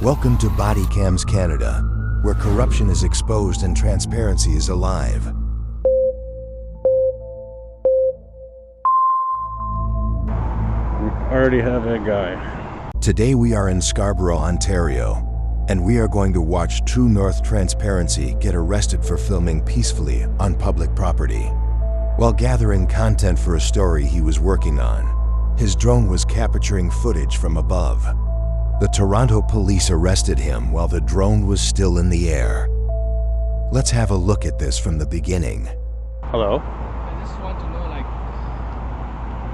Welcome to Body Cams Canada, where corruption is exposed and transparency is alive. We already have a guy. Today we are in Scarborough, Ontario, and we are going to watch True North Transparency get arrested for filming peacefully on public property. While gathering content for a story he was working on, his drone was capturing footage from above. The Toronto police arrested him while the drone was still in the air. Let's have a look at this from the beginning. Hello? I just want to know, like,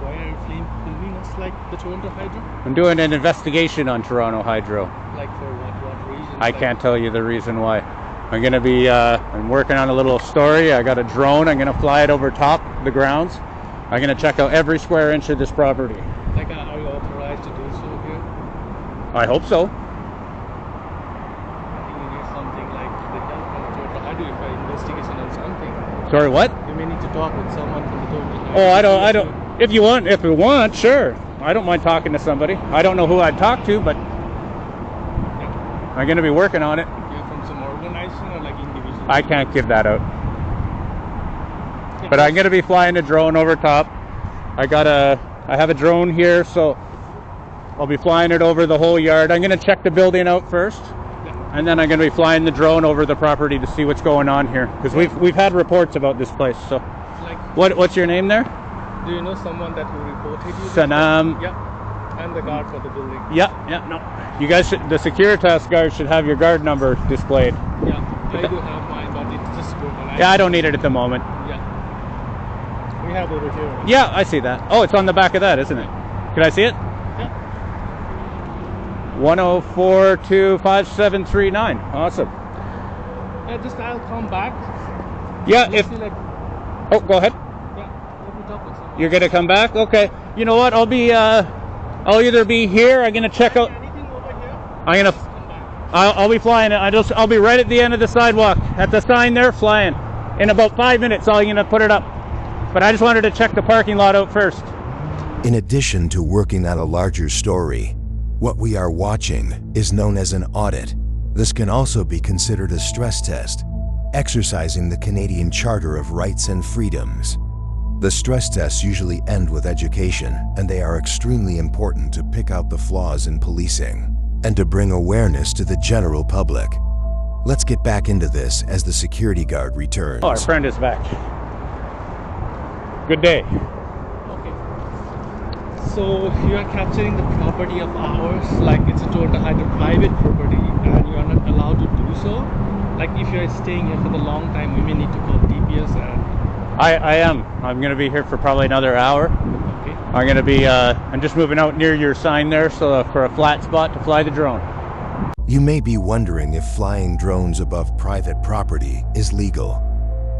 why are you filming us like the Toronto Hydro? I'm doing an investigation on Toronto Hydro. Like for what reason? I can't tell you the reason why. I'm gonna be, I'm working on a little story. I got a drone. I'm gonna fly it over top the grounds. I'm gonna check out every square inch of this property. Like, are you authorized to do so here? I hope so. I think you need something like the help from the Toronto Hydro if an investigation on something. Sorry, what? You may need to talk with someone from the Toronto Hydro. Oh, I don't. If you want, sure. I don't mind talking to somebody. I don't know who I'd talk to, but Yeah. I'm gonna be working on it. You're from some organization or like individual? I can't give that out. But I'm gonna be flying a drone over top. I have a drone here, so I'll be flying it over the whole yard. I'm gonna check the building out first, and then I'm gonna be flying the drone over the property to see what's going on here, because we've had reports about this place. So, Like, what's your name there? do you know someone that who reported you? Sanam. Yeah. I'm the guard for the building. Yeah, no. You guys should. The Securitas guard should have your guard number displayed. Yeah, I do have mine, but it's just broken. Yeah, I don't need it at the moment. Yeah. We have over here. Yeah, I see that. Oh, it's on the back of that, isn't it? Can I see it? Yeah. 104257339. Awesome. I'll come back. Yeah, Let's see, like, oh, go ahead. yeah, let me talk with someone. You're gonna come back? Okay. You know what? I'll either be here. I'm gonna check out. Anything over here? I'm gonna. Come back. I'll be flying. I'll be right at the end of the sidewalk at the sign there, flying. In about 5 minutes, I'm gonna put it up. But I just wanted to check the parking lot out first. In addition to working on a larger story, what we are watching is known as an audit. This can also be considered a stress test, exercising the Canadian Charter of Rights and Freedoms. The stress tests usually end with education, and they are extremely important to pick out the flaws in policing and to bring awareness to the general public. Let's get back into this as the security guard returns. Oh, our friend is back. Good day. Okay. So you are capturing the property of ours, like it's a Toronto Hydro private property, and you are not allowed to do so. Like if you are staying here for the long time, we may need to call TPS and. I am. I'm gonna be here for probably another hour. Okay. I'm gonna be. I'm just moving out near your sign there, so for a flat spot to fly the drone. You may be wondering if flying drones above private property is legal.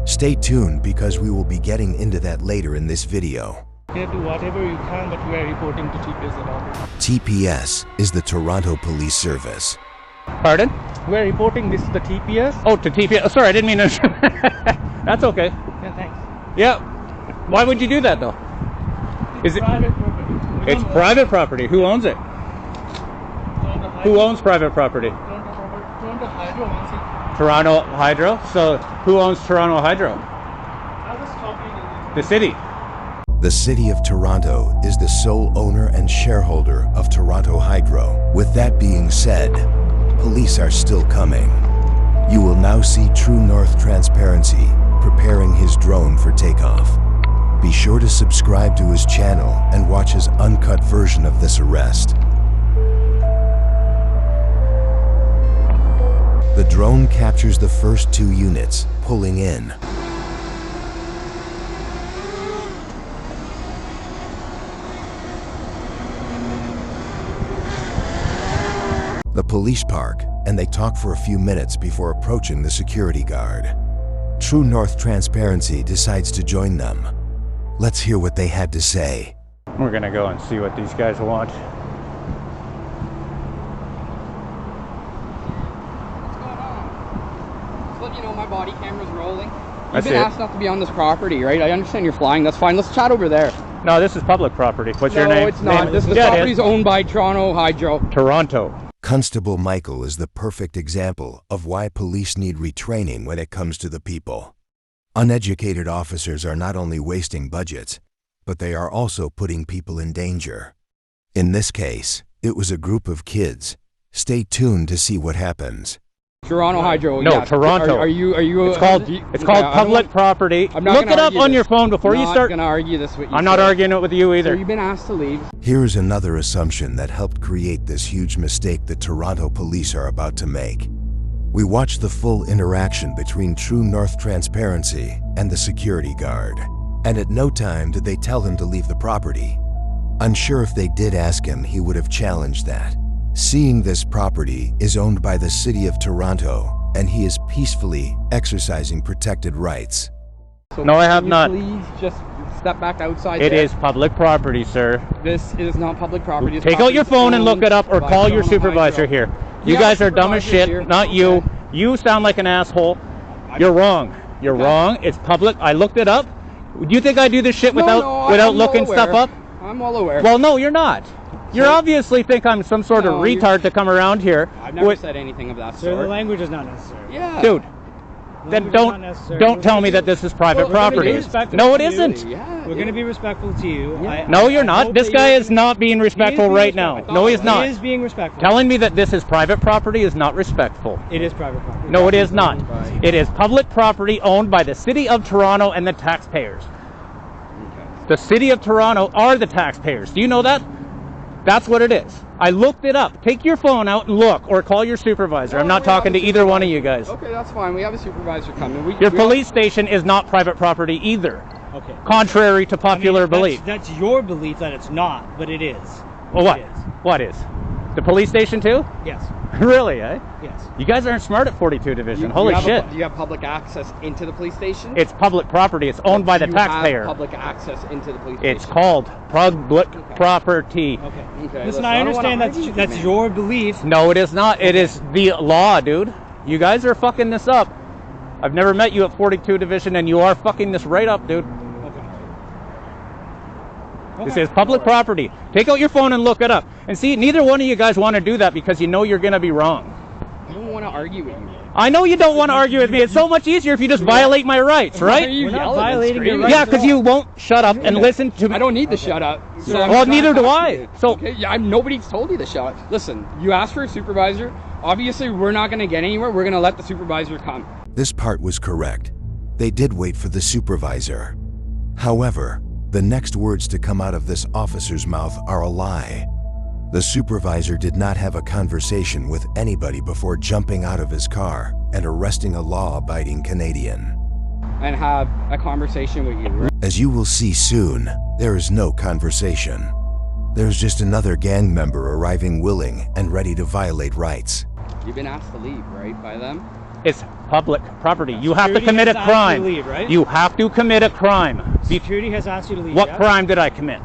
Stay tuned because we will be getting into that later in this video. You can do whatever you can, but we are reporting to TPS about it. TPS is the Toronto Police Service. Pardon? We are reporting this to the TPS. Oh, to TP. Oh, sorry, I didn't mean to. That's okay. Yeah, thanks. Yeah. Why would you do that though? Is it? Private property. We It's don't own private property. Who owns it? Toronto Hydro. Who owns private property? Toronto Hydro owns it. Toronto Hydro. So who owns Toronto Hydro? I was talking to The city. The City of Toronto is the sole owner and shareholder of Toronto Hydro. With that being said, police are still coming. You will now see True North Transparency preparing his drone for takeoff. Be sure to subscribe to his channel and watch his uncut version of this arrest. The drone captures the first 2 units, pulling in. The police park, and they talk for a few minutes before approaching the security guard. True North Transparency decides to join them. Let's hear what they had to say. We're gonna go and see what these guys want. What's going on? Just let you know my body camera's rolling. You've been asked not to be on this property, right? I understand you're flying. That's fine. Let's chat over there. No, this is public property. What's your name? No, it's not. This property is owned by Toronto Hydro. Toronto. Constable Michael is the perfect example of why police need retraining when it comes to the people. Uneducated officers are not only wasting budgets, but they are also putting people in danger. In this case, it was a group of kids. Stay tuned to see what happens. Toronto Hydro. No, yeah. Toronto. Are you? It's called public property. Look it up on your phone before you start. I'm not gonna argue this with you. I'm not arguing it with you either. So you've been asked to leave. Here is another assumption that helped create this huge mistake the Toronto police are about to make. We watched the full interaction between True North Transparency and the security guard, and at no time did they tell him to leave the property. Unsure if they did ask him, he would have challenged that. Seeing this property is owned by the City of Toronto, and he is peacefully exercising protected rights. So No, I have not. Please just step back outside. It there. is public property, sir. This is not public property. It's Take out your phone and look it up, or by call your Toronto supervisor Hydro. here. You Yeah, guys are dumb as supervisor's shit, here. not you. Okay. You sound like an asshole. You're wrong. You're Okay. wrong. It's public. I looked it up. Do you think I do this shit No, without no, without I'm looking well stuff aware. up? I'm well aware. Well, no, you're not. You So- obviously think I'm some sort of No, you're- retard to come around here. I've never with- said anything of that Sir, the sort. language is not necessary. Yeah. Dude, then Language is not necessary. don't We're tell gonna me be- that this is private Well, we're gonna be property. respectful No, it to you. isn't. Yeah. We're going to be respectful to you. Yeah. No, you're I not. hope This that guy you're- is not being respectful being right now. respectful. No, he's He not. He is being respectful. Telling me that this is private property is not respectful. It is private property. No, it is not. Right. It is public property owned by the City of Toronto and the taxpayers. The City of Toronto are the taxpayers. Do you know that? That's what it is. I looked it up. Take your phone out and look, or call your supervisor. I'm not We have talking a to either one of you guys. Okay, that's fine. We have a supervisor coming. Your police station is not private property either, Okay. contrary to popular I mean, belief. That's your belief that it's not, but it is. Well, what? It is. What is? The police station too? Yes. Really, eh? Yes. You guys aren't smart at 42 Division. Holy shit. Do you have public access into the police station? It's public property. It's owned by the Do you have taxpayer. public access into the police It's station? called public property. Okay. Okay, Listen, I I don't wanna understand argue with you, that's man. your belief. No, it is not. It is the law, dude. You guys are fucking this up. I've never met you at 42 Division, and you are fucking this right up, dude. This is public property. Take out your phone and look it up. And see, neither one of you guys want to do that because you know you're going to be wrong. I don't want to argue with you. I know you don't want to argue with me. It's so much easier if you just violate my rights, Why are right? you We're not yelling and violating your screaming? rights. Yeah, because you won't shut up and listen to me. I don't need to shut up. So I'm Well, trying neither to do talk to I. you. So- okay, yeah, nobody's told you to shut up. Listen, you asked for a supervisor. Obviously, we're not going to get anywhere. We're going to let the supervisor come. This part was correct. They did wait for the supervisor. However, the next words to come out of this officer's mouth are a lie. The supervisor did not have a conversation with anybody before jumping out of his car and arresting a law-abiding Canadian. And have a conversation with you. Right? As you will see soon, there is no conversation. There's just another gang member arriving willing and ready to violate rights. You've been asked to leave, right, by them? It's public property. You have to Security commit a has asked you to crime. leave, right? You have to commit a crime. Security has asked you to leave. What yes? crime did I commit?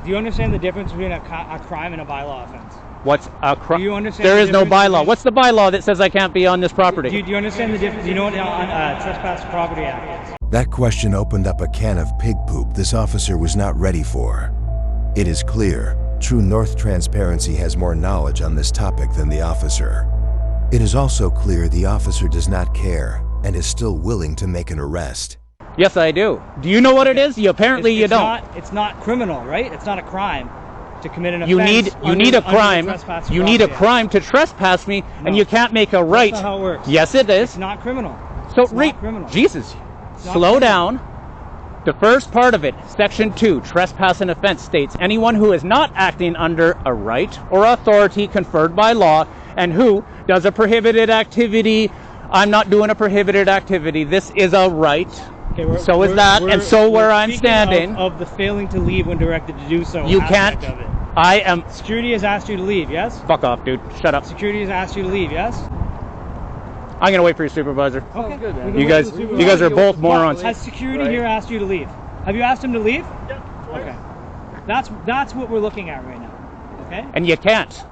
Do you understand the difference between a crime and a bylaw offense? What's a crime? Do you understand There the is no difference bylaw. between- What's the bylaw that says I can't be on this property? Do you understand the difference? Do you know what Trespass Property Act is? That question opened up a can of pig poop this officer was not ready for. It is clear, True North Transparency has more knowledge on this topic than the officer. It is also clear the officer does not care and is still willing to make an arrest. Yes, I do. Do you know what it is? Apparently you don't. It's not criminal, right? It's not a crime to commit an offense. You need a under the crime. Trespass You need a Property Act. crime to trespass me, and No. you can't make a right. That's not how it works. Yes, it is. It's not criminal. So It's not criminal. Jesus, not slow criminal. down. The first part of it, Section 2, trespass and offense, states anyone who is not acting under a right or authority conferred by law and who does a prohibited activity. I'm not doing a prohibited activity. This is a right. Okay, So is that, and so where I'm speaking standing. of the failing to leave when directed to do so. You aspect can't. Of it. I am. Security has asked you to leave. Yes. Fuck off, dude. Shut up. Security has asked you to leave. Yes. I'm gonna wait for your supervisor. Okay. good, man. We can You wait guys, for the you supervisor. guys are both morons. Has security Right. here asked you to leave? Have you asked him to leave? Yeah. Okay. That's what we're looking at right now. Okay. And you can't.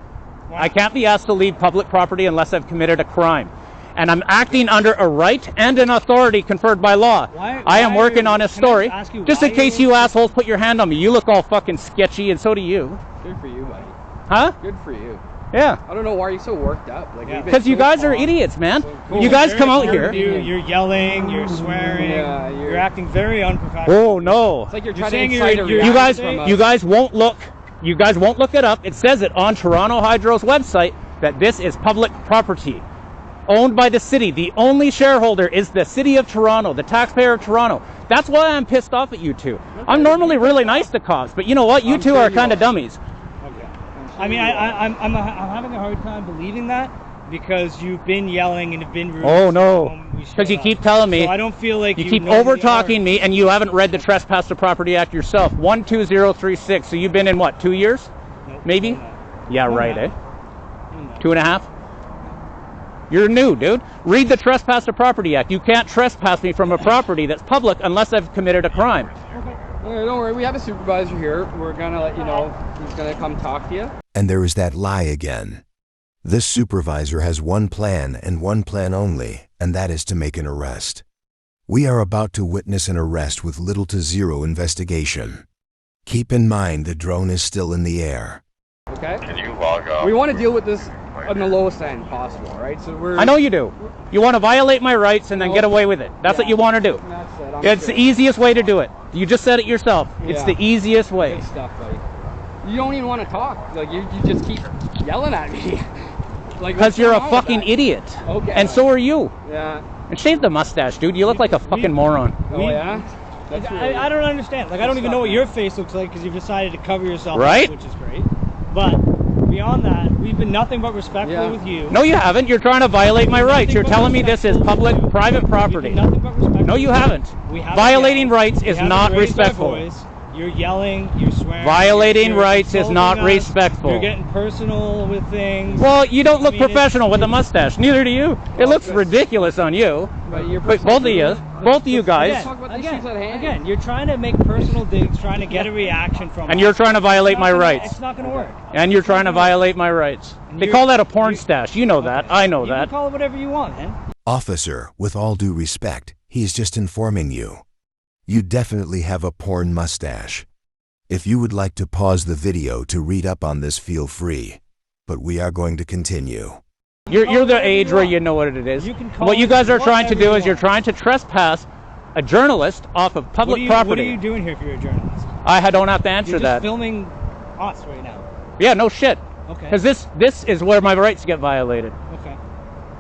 I can't be asked to leave public property unless I've committed a crime. And I'm acting under a right and an authority conferred by law. I am working on a story. Can I ask you Just why in case you're- you assholes put your hand on me. You look all fucking sketchy, and so do you. Good for you, buddy. Huh? Good for you. Yeah. I don't know why you're so worked up. Like, Yeah. we've been Because you so guys are calm. idiots, man. Cool. You guys Very come out important here. to you. You're yelling, you're swearing, Yeah, you're acting very unprofessional. Oh no. It's like you're You're trying to saying incite you're- a you You reaction guys, from us. you guys won't look. You guys won't look it up. It says it on Toronto Hydro's website that this is public property, owned by the city. The only shareholder is the city of Toronto, the taxpayer of Toronto. That's why I'm pissed off at you two. I'm normally really nice to cops, but you know what? You I'm two sure are you kind of are. dummies. Okay. I mean, I'm having a hard time believing that because you've been yelling and have been rude. Oh no, when we showed because you up. keep telling me. So I don't feel like You keep normally over talking are. me, and you haven't read the Trespass to Property Act yourself. 12036. So you've been in what, 2 years? Nope, Maybe? no, no. Yeah, No, right, no. eh? No. 2.5? You're new, dude. Read the Trespass to Property Act. You can't trespass me from a property that's public unless I've committed a crime. Don't worry, we have a supervisor here. We're gonna let you know. He's gonna come talk to you. And there is that lie again. This supervisor has one plan and one plan only, and that is to make an arrest. We are about to witness an arrest with little to zero investigation. Keep in mind the drone is still in the air. Okay? Can you log off? We want to deal with this on the lowest end possible, right? So we're. I know you do. You want to violate my rights and then get away with it. That's what you want to do. That's it. I'm It's sure. the easiest way to do it. You just said it yourself. It's Yeah. the easiest way. Good stuff, buddy. You don't even want to talk. Like you just keep yelling at me. Like Because what's you're a going on with fucking that? idiot. Okay. And so are you. Yeah. And shave the mustache, dude. You look like a fucking moron. Oh yeah. That's really. I don't understand. Like, I don't even know what your face looks like because you've decided to cover yourself Right? up, which is great. But beyond that, we've been nothing but respectful Yeah. with you. No, you haven't. You're trying to violate my rights. You're telling me this is public, private property. We've been nothing but respectful. No, you haven't. We haven't Violating yelled. rights We is haven't not raised our respectful. voice. You're yelling, you're swearing. Violating you're rights is insulting not us, respectful. You're getting personal with things. Well, you don't look I mean, professional with a mustache. Neither do you. It looks ridiculous on you. But you're But both of you guys, Let's talk about the issues at hand. Again, you're trying to make personal digs, trying to get a reaction from and us. you're trying to violate It's my not gonna- rights. It's not going to work. And you're trying to violate my rights. They call that a porn stash. You know that. I know You that. can call it whatever you want, man. Officer, with all due respect, he is just informing you. You definitely have a porn mustache. If you would like to pause the video to read up on this, feel free. But we are going to continue. You're the whatever age you where want. you know what it is. You can call What you it guys are trying to whatever do you is you're want. trying to trespass a journalist off of public What property. are you doing here if you're a journalist? I don't have to answer You're just that. filming us right now. Yeah, no shit. Okay. Because this is where my rights get violated. Okay.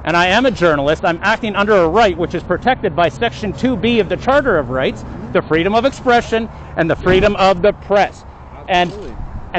And I am a journalist. I'm acting under a right which is protected by Section 2B of the Charter of Rights, the freedom of expression and the freedom of the press. And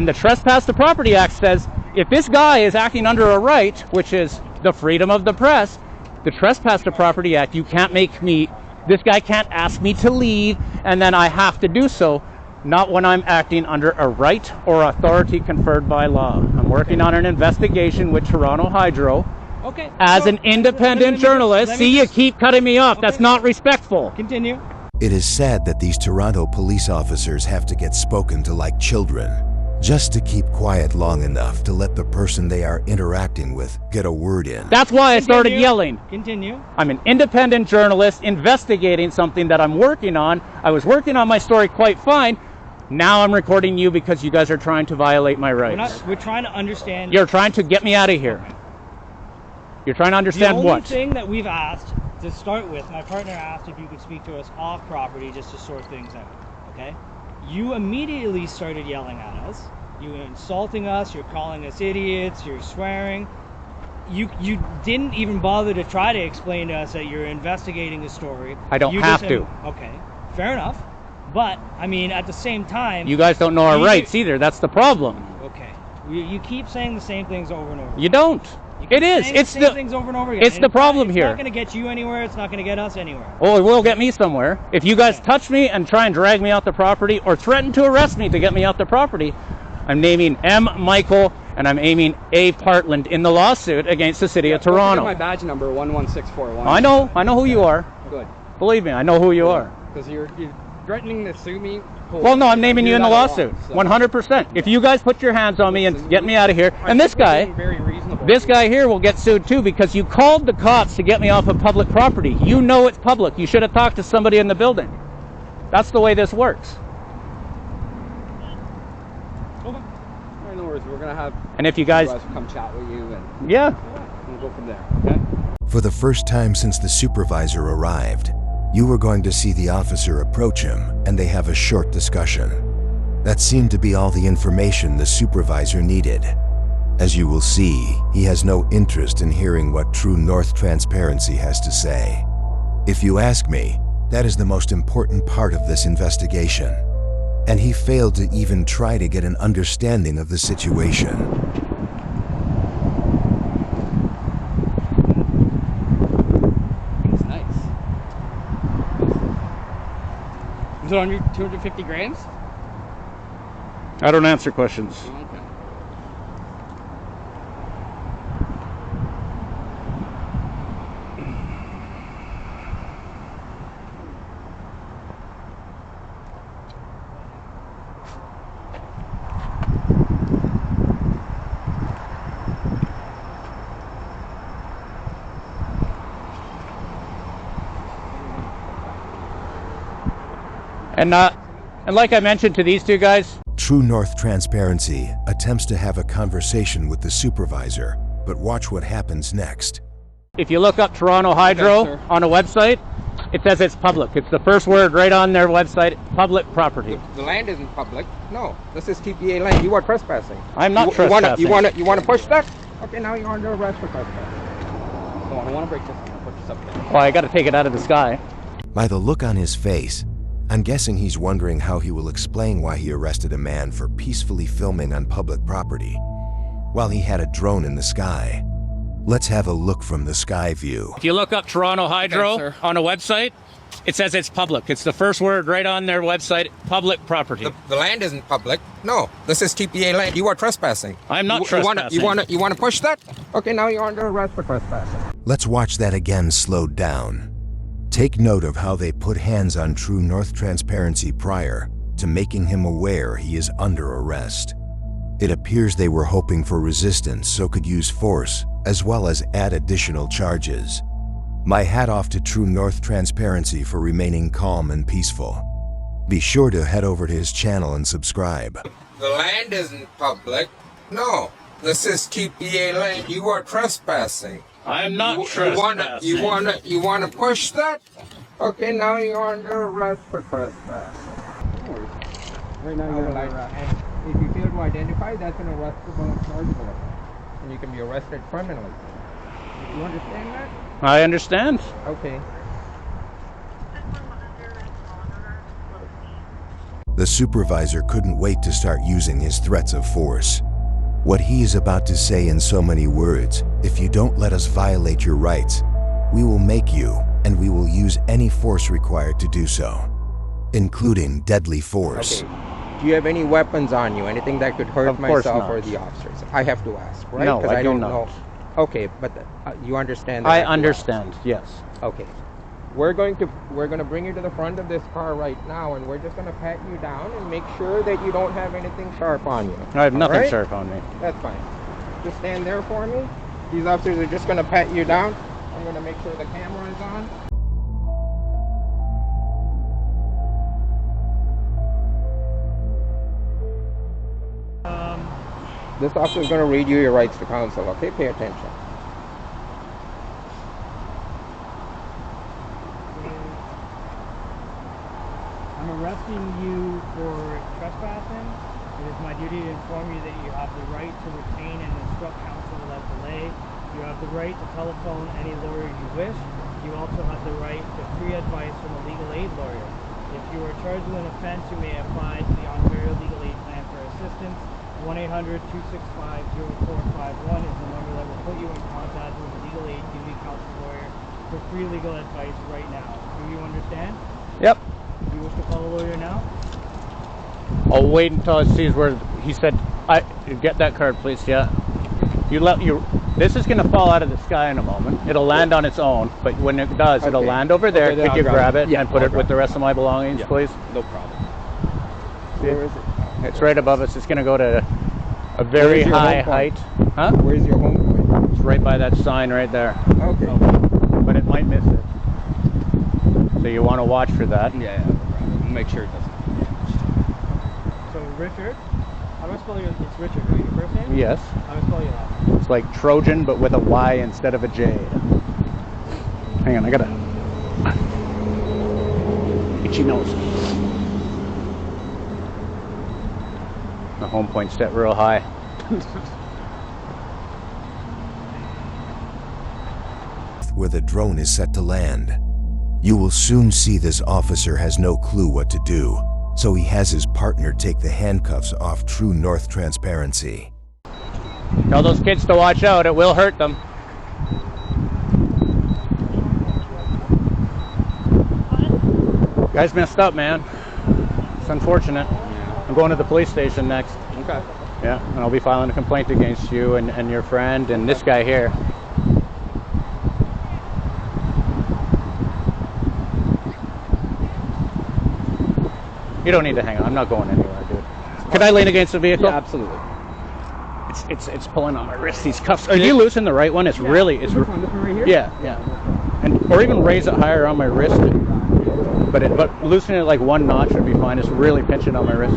the Trespass to Property Act says if this guy is acting under a right, which is the freedom of the press, the Trespass to Property Act, you can't make me, this guy can't ask me to leave and then I have to do so, not when I'm acting under a right or authority conferred by law. I'm working on an investigation with Toronto Hydro Okay. as So, an independent let me journalist. just- let me See, you just- keep cutting me off. That's Okay. not respectful. Continue. It is sad that these Toronto police officers have to get spoken to like children, just to keep quiet long enough to let the person they are interacting with get a word in. That's why I started Continue. yelling. Continue. I'm an independent journalist investigating something that I'm working on. I was working on my story quite fine. Now I'm recording you because you guys are trying to violate my rights. We're trying to understand. You're trying to get me out of here. You're trying to understand the only what? thing that we've asked to start with, my partner asked if you could speak to us off property just to sort things out. Okay? You immediately started yelling at us. You were insulting us. You're calling us idiots. You're swearing. You didn't even bother to try to explain to us that you're investigating a story. I don't You have just- to. Okay, fair enough. But I mean, at the same time, You guys don't know our You- rights either. That's the problem. okay, you keep saying the same things over and over. You don't. You keep It is. saying It's the same the. things over and over again. it's And the problem It's here. not going to get you anywhere. It's not going to get us anywhere. Oh, it will get me somewhere. If you guys Okay. touch me and try and drag me out the property or threaten to arrest me to get me out the property, I'm naming M. Michael and I'm aiming A. Partland in the lawsuit against the city of Don't forget Toronto. my badge number 11641. I know who you are. Good. Believe me, I know who you are. Because you're threatening to sue me. Cool. Well, no, I'm naming do you in the that a lot, lawsuit. so- 100%. If you guys put your hands on me and get me out of here, I and this think we're guy, being very reasonable this here. guy here will get sued too because you called the cops to get me off of public property. You know it's public. You should have talked to somebody in the building. That's the way this works. Okay. I know where we're gonna have. And if you guys come chat with you, and yeah, we'll go from there. Okay. For the first time since the supervisor arrived, you were going to see the officer approach him and they have a short discussion. That seemed to be all the information the supervisor needed. As you will see, he has no interest in hearing what True North Transparency has to say. If you ask me, that is the most important part of this investigation. And he failed to even try to get an understanding of the situation. It's nice. Is it under 250 grams? I don't answer questions. Okay. And like I mentioned to these two guys, True North Transparency attempts to have a conversation with the supervisor, but watch what happens next. if you look up Toronto Hydro Okay, sir. on a website, it says it's public. It's the first word right on their website, public property. The land isn't public. No, this is TPA land. You are trespassing. I'm not You trespassing. want to push that? Okay, now you're under arrest for trespassing. No, I don't want to break this. I'm gonna put this up there. Well, I got to take it out of the sky. By the look on his face, I'm guessing he's wondering how he will explain why he arrested a man for peacefully filming on public property while he had a drone in the sky. Let's have a look from the sky view. If you look up Toronto Hydro Okay, sir. on a website, it says it's public. It's the first word right on their website, public property. The land isn't public. No, this is TPA land. You are trespassing. I'm not trespassing. You want to push that? Okay, now you're under arrest for trespassing. Let's watch that again slowed down. Take note of how they put hands on True North Transparency prior to making him aware he is under arrest. It appears they were hoping for resistance so could use force as well as add additional charges. My hat off to True North Transparency for remaining calm and peaceful. Be sure to head over to his channel and subscribe. The land isn't public. No, this is TPA land. You are trespassing. I'm not You trespassing. want to push that? Okay, now you're under arrest for trespassing. Right now you're under arrest. And if you fail to identify, that's an arrestable charge for it. And you can be arrested criminally. You understand that? I understand. Okay. The supervisor couldn't wait to start using his threats of force. What he is about to say in so many words, if you don't let us violate your rights, we will make you, and we will use any force required to do so, including deadly force. Okay. Do you have any weapons on you? Anything that could hurt Of course myself not. or the officers? I have to ask, right? No, 'Cause I do don't not. know. Okay, but you understand that I have to understand, yes. ask. Okay. We're going to bring you to the front of this car right now, and we're just going to pat you down and make sure that you don't have anything sharp on you. I have nothing Alright? sharp on me. That's fine. Just stand there for me. These officers are just going to pat you down. I'm going to make sure the camera is on. This officer is going to read you your rights to counsel. Okay, pay attention. I'm arresting you for trespassing. It is my duty to inform you that you have the right to retain and instruct counsel without delay. You have the right to telephone any lawyer you wish. You also have the right to free advice from a legal aid lawyer. If you are charged with an offense, you may apply to the Ontario Legal Aid Plan for assistance. 1-800-265-0451 is the number that will put you in contact with a legal aid duty counsel lawyer for free legal advice right now. Do you understand? Yep. Do you wish to call a lawyer now? I'll wait until it sees where he said, get that card, please. Yeah. This is going to fall out of the sky in a moment. It'll land on its own, but when it does, it'll Okay. land over there. Okay, then Could you I'll grab grab it it. and put I'll it with grab the rest of my belongings, Yeah. please? No problem. Where is it? It's right above us. It's going to go to a very Where's your high home point? height. Huh? Where's your home point? It's right by that sign right there. Okay. But it might miss it. So you want to watch for that. Yeah, no problem. Make sure it doesn't. So, Richard, I'm gonna spell it's Richard, right? Your first name? Yes. I'm gonna spell your last name. It's like Trojan, but with a Y instead of a J. Hang on, I gotta... Itchy nose. The home point set real high. Where the drone is set to land. You will soon see this officer has no clue what to do, so he has his partner take the handcuffs off True North transparency. Tell those kids to watch out, it will hurt them. Guys messed up, man. It's unfortunate. I'm going to the police station next. Okay. Yeah, and I'll be filing a complaint against you and your friend and this guy here. You don't need to hang on. I'm not going anywhere, dude. Could I lean against the vehicle? Yeah, absolutely. It's pulling on my wrist. These cuffs. Are you loosen the right one? It's really. It's This one right here? yeah. And or even raise it higher on my wrist. But loosening it like one notch would be fine. It's really pinching on my wrist.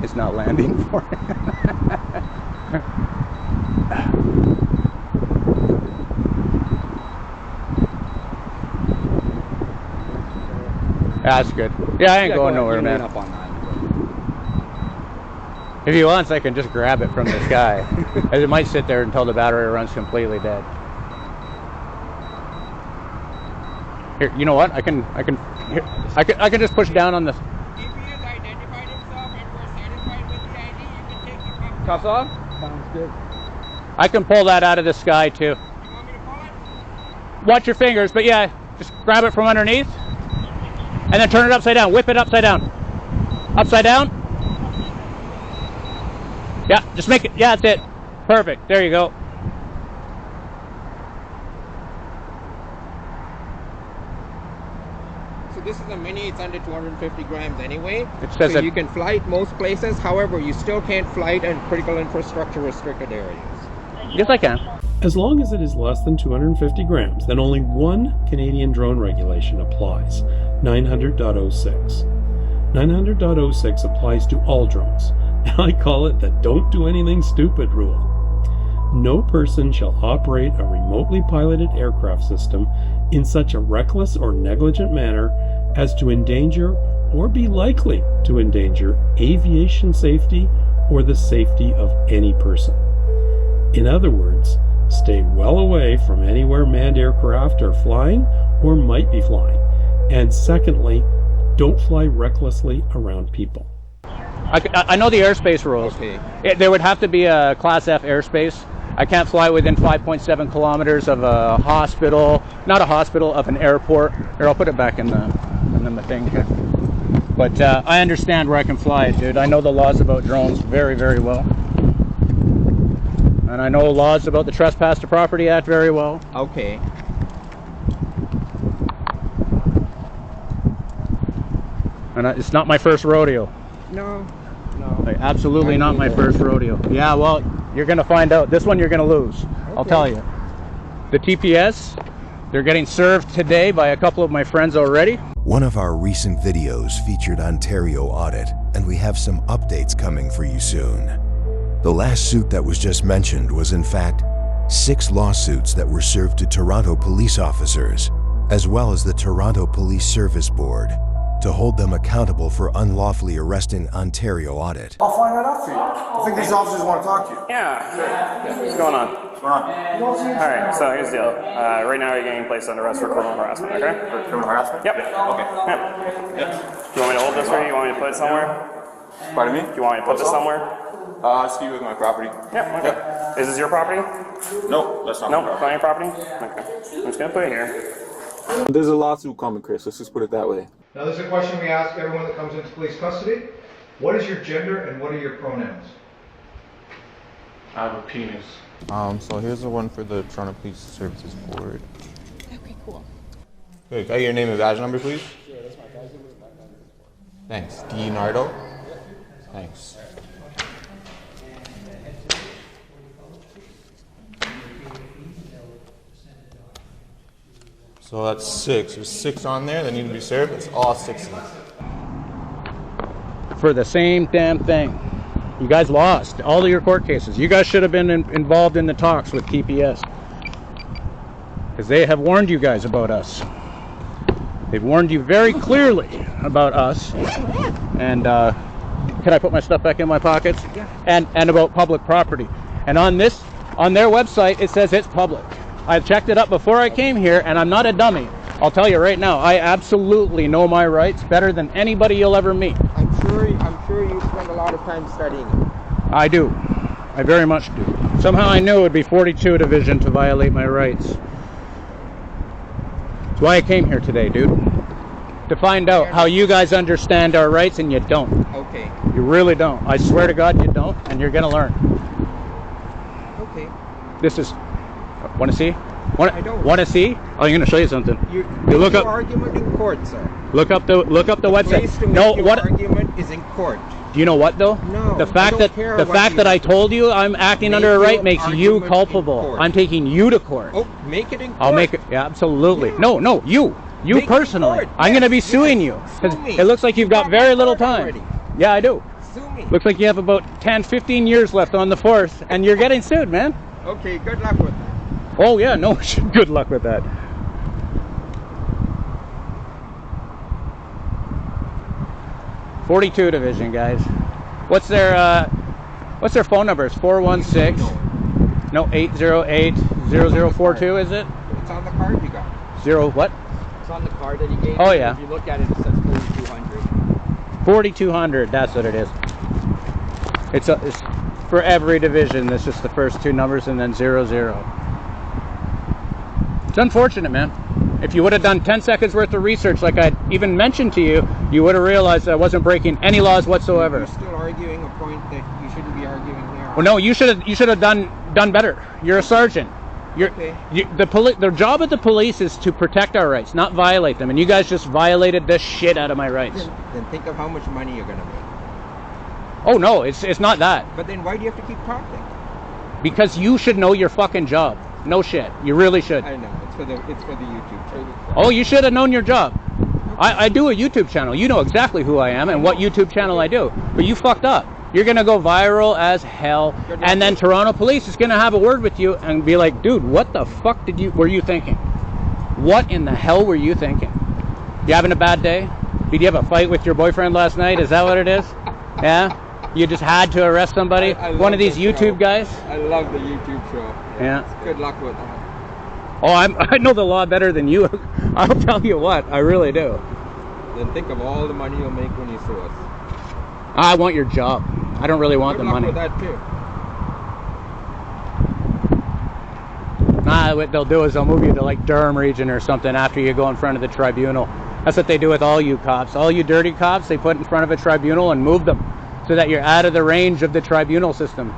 It's not landing for it. That's good. Yeah, I ain't going nowhere, man. Up on that. If he wants, I can just grab it from this guy. As it might sit there until the battery runs completely dead. Here, you know what? I can just push down on the. If he has identified himself and we're satisfied with the ID, you can take your Cuffs off? Sounds good. I can pull that out of the sky too. You want me to pull it? Watch your fingers, but yeah, just grab it from underneath, and then turn it upside down. Whip it upside down. Upside down. Yeah, just make it. Yeah, that's it. Perfect. There you go. So this is a mini, it's under 250 grams anyway. It says so that you can fly it most places, however, you still can't fly it in critical infrastructure restricted areas. Yes, I can. As long as it is less than 250 grams, then only one Canadian drone regulation applies, 900.06. 900.06 applies to all drones, and I call it the don't do anything stupid rule. No person shall operate a remotely piloted aircraft system in such a reckless or negligent manner as to endanger or be likely to endanger aviation safety or the safety of any person. In other words, stay well away from anywhere manned aircraft are flying or might be flying. And secondly, don't fly recklessly around people. I know the airspace rules. Okay. There would have to be a Class F airspace. I can't fly within 5.7 kilometers of a hospital, not a hospital, of an airport. Here, I'll put it back in the thing here. But I understand where I can fly it, dude. I know the laws about drones very, very well. And I know laws about the Trespass to Property Act very well. Okay. And it's not my first rodeo. No. Like, absolutely not my first rodeo. Yeah, well, you're going to find out. This one you're going to lose. I'll tell you. The TPS, they're getting served today by a couple of my friends already. One of our recent videos featured Ontario audit, and we have some updates coming for you soon. The last suit that was just mentioned was in fact 6 lawsuits that were served to Toronto police officers, as well as the Toronto Police Service Board, to hold them accountable for unlawfully arresting Ontario audit. I'll find that out for you. I think these officers want to talk to you. Yeah, what's going on? What's going on? Alright, so here's the deal. Right now you're getting placed under arrest for criminal harassment, okay? For criminal harassment? Yep. Okay. Yep. Do you want me to hold this for you? You want me to put it somewhere? Pardon me? Do you want me to put this somewhere? See with my property. Yeah, okay. Is this your property? No, that's not No, my it's not your property? Okay. I'm just gonna put it here. There's a lawsuit coming, Chris. Let's just put it that way. Now, there's a question we ask everyone that comes into police custody. What is your gender and what are your pronouns? I have a penis. So here's the one for the Toronto Police Services Board. Okay, cool. Good. Can I get your name and badge number, please? Sure, that's my badge number. Thanks. Nardo. Thanks. So that's 6. There's 6 on there that need to be served. It's all 6 of them. For the same damn thing. You guys lost all of your court cases. You guys should have been involved in the talks with TPS. Because they have warned you guys about us. They've warned you very clearly about us. And can I put my stuff back in my pockets? Yeah. And about public property. And on their website, it says it's public. I checked it up before I came here, and I'm not a dummy. I'll tell you right now, I absolutely know my rights better than anybody you'll ever meet. I'm sure you spend a lot of time studying it. I do. I very much do. Somehow I knew it would be 42 division to violate my rights. That's why I came here today, dude. To find out how you guys understand our rights, and you don't. Okay. You really don't. I swear to God you don't, and you're gonna learn. Okay. This is... Want to see? I don't. Want to see? Oh, I'm gonna show you something. You look your up argument in court, sir. Look up the website. Place to No, make what your argument is in court. do you know? What though? No. The fact that I told you I'm acting under a right makes you culpable. I'm taking you to court. Oh, make it in court. I'll make it. Yeah, absolutely. Yeah. No, you Make it personally. in court. I'm gonna be Yes, suing yes. you Sue because me. it looks like you've got You very my little court time. already. Yeah, I do. Sue me. Looks like you have about 10, 15 years left on the force, and you're getting sued, man. Okay, good luck with that. Oh yeah, no, good luck with that. .42 division, guys. What's their phone numbers? 416. No, 808-0042. Is it? It's on the card you got. Zero what? It's on the card that he gave Oh me. yeah. If you look at it, it says 4200. 4200. That's what it is. It's for every division. That's just the first 2 numbers and then 00. It's unfortunate, man. If you would have done 10 seconds worth of research like I even mentioned to you, you would have realized I wasn't breaking any laws whatsoever. You're still arguing a point that you shouldn't be arguing here. Well, no, you should have done better. You're a sergeant. Okay. The job of the police is to protect our rights, not violate them. And you guys just violated the shit out of my rights. Then think of how much money you're gonna make. Oh no, it's not that. But then why do you have to keep talking? Because you should know your fucking job. No shit. You really should. I know. It's for the YouTube channel. Oh, you should have known your job. I do a YouTube channel. You know exactly who I am and what YouTube channel I do. But you fucked up. You're going to go viral as hell. And then Toronto police is going to have a word with you and be like, dude, what the fuck were you thinking? What in the hell were you thinking? You having a bad day? Did you have a fight with your boyfriend last night? Is that what it is? Yeah? You just had to arrest somebody? One of these YouTube guys? I love the YouTube show. Yeah. Good luck with that. Oh, I know the law better than you. I'll tell you what, I really do. Then think of all the money you'll make when you sue us. I want your job. I don't really want Good the luck money. with that too. Nah, what they'll do is they'll move you to like Durham region or something after you go in front of the tribunal. That's what they do with all you cops. All you dirty cops, they put in front of a tribunal and move them so that you're out of the range of the tribunal system.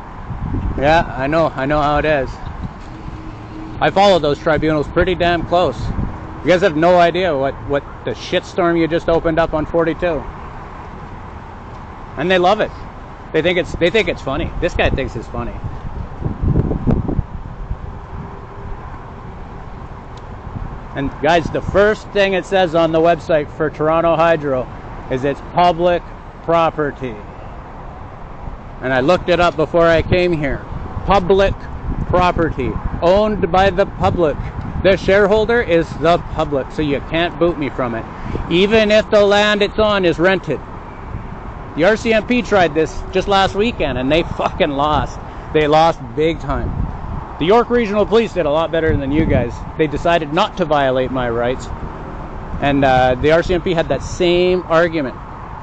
Yeah, I know how it is. I follow those tribunals pretty damn close. You guys have no idea what the shitstorm you just opened up on 42. And they love it. They think it's funny. This guy thinks it's funny. And guys, the first thing it says on the website for Toronto Hydro is it's public property. And I looked it up before I came here. Public property, owned by the public. The shareholder is the public, so you can't boot me from it. Even if the land it's on is rented. The RCMP tried this just last weekend and they fucking lost. They lost big time. The York Regional Police did a lot better than you guys. They decided not to violate my rights. And the RCMP had that same argument.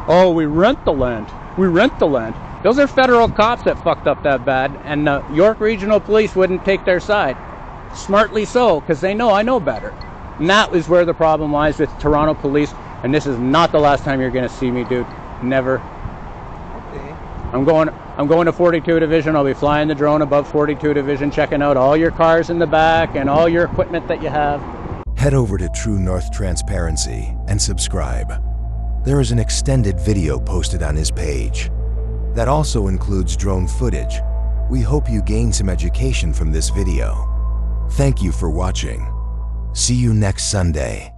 Oh, we rent the land. We rent the land. Those are federal cops that fucked up that bad, and the York Regional Police wouldn't take their side. Smartly so, because they know I know better. And that is where the problem lies with Toronto Police, and this is not the last time you're going to see me, dude. Never. Okay. I'm going to 42 Division. I'll be flying the drone above 42 Division, checking out all your cars in the back and all your equipment that you have. Head over to True North Transparency and subscribe. There is an extended video posted on his page. That also includes drone footage. We hope you gain some education from this video. Thank you for watching. See you next Sunday.